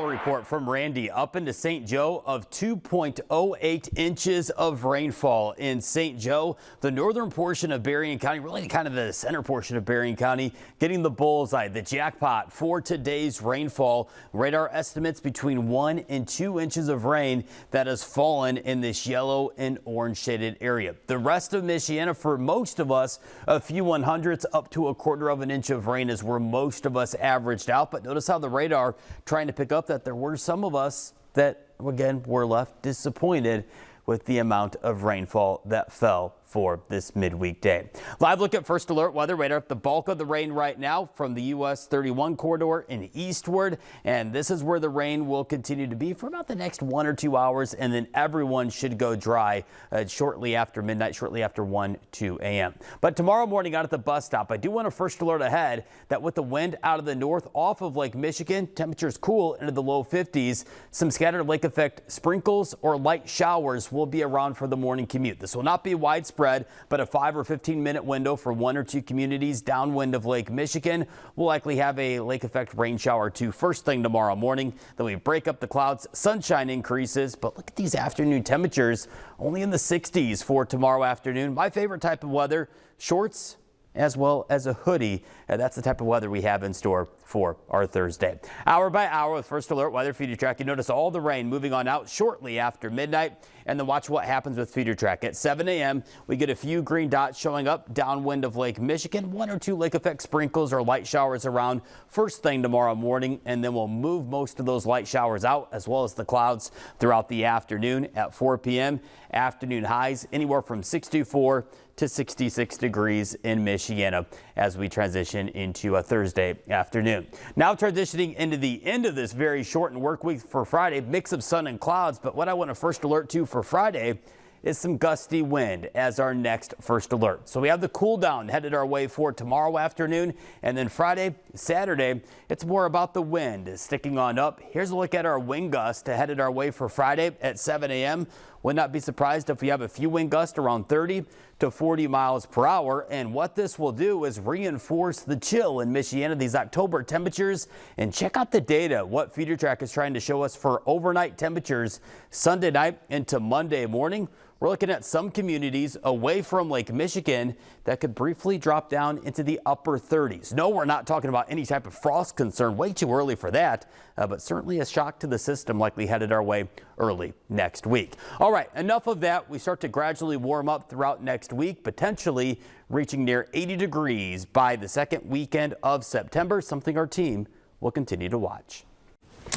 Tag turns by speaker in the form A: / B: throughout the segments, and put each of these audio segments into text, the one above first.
A: Report from Randy up into St. Joe of 2.08 inches of rainfall in St. Joe, the northern portion of Berrien County, really kind of the center portion of Berrien County, getting the bullseye, the jackpot for today's rainfall. Radar estimates between 1 and 2 inches of rain that has fallen in this yellow and orange shaded area. The rest of Michiana, for most of us, a few 100ths up to 1/4 of an inch of rain is where most of us averaged out. But notice how the radar trying to pick up that there were some of us that, again, were left disappointed with the amount of rainfall that fell for this midweek day. Live look at First Alert Weather Radar. The bulk of the rain right now from the US 31 corridor and eastward, and this is where the rain will continue to be for about the next 1 or 2 hours, and then everyone should go dry shortly after midnight, shortly after 2 a.m. But tomorrow morning out at the bus stop, I do want to first alert ahead that with the wind out of the north off of Lake Michigan, temperatures cool into the low 50s. Some scattered lake effect sprinkles or light showers will be around for the morning commute. This will not be widespread, but a 5 or 15-minute window for 1 or 2 communities downwind of Lake Michigan. We'll likely have a lake effect rain shower too first thing tomorrow morning. Then we break up the clouds, sunshine increases, but look at these afternoon temperatures, only in the 60s for tomorrow afternoon. My favorite type of weather, shorts as well as a hoodie. That's the type of weather we have in store for our Thursday. Hour by hour with First Alert Weather Feeder Track. You notice all the rain moving on out shortly after midnight, and then watch what happens with Feeder Track. At 7 a.m., we get a few green dots showing up downwind of Lake Michigan, 1 or 2 lake effect sprinkles or light showers around first thing tomorrow morning, and then we'll move most of those light showers out as well as the clouds throughout the afternoon. At 4 p.m., afternoon highs anywhere from 64 to 66 degrees in Michiana as we transition into a Thursday afternoon. Now transitioning into the end of this very shortened work week for Friday, mix of sun and clouds. But what I want to first alert to for Friday is some gusty wind as our next first alert. So we have the cool down headed our way for tomorrow afternoon, and then Friday, Saturday, it's more about the wind sticking on up. Here's a look at our wind gust headed our way for Friday at 7 a.m. Would not be surprised if we have a few wind gusts around 30 to 40 miles per hour. And what this will do is reinforce the chill in Michiana, these October temperatures. And check out the data, what Feeder Track is trying to show us for overnight temperatures Sunday night into Monday morning. We're looking at some communities away from Lake Michigan that could briefly drop down into the upper 30s. No, we're not talking about any type of frost concern. Way too early for that, but certainly a shock to the system likely headed our way early next week. All right, enough of that. We start to gradually warm up throughout next week, potentially reaching near 80 degrees by the second weekend of September, something our team will continue to watch.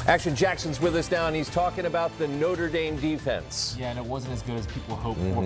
B: Action Jackson's with us now, and he's talking about the Notre Dame defense.
C: Yeah, and it wasn't as good as people hoped for.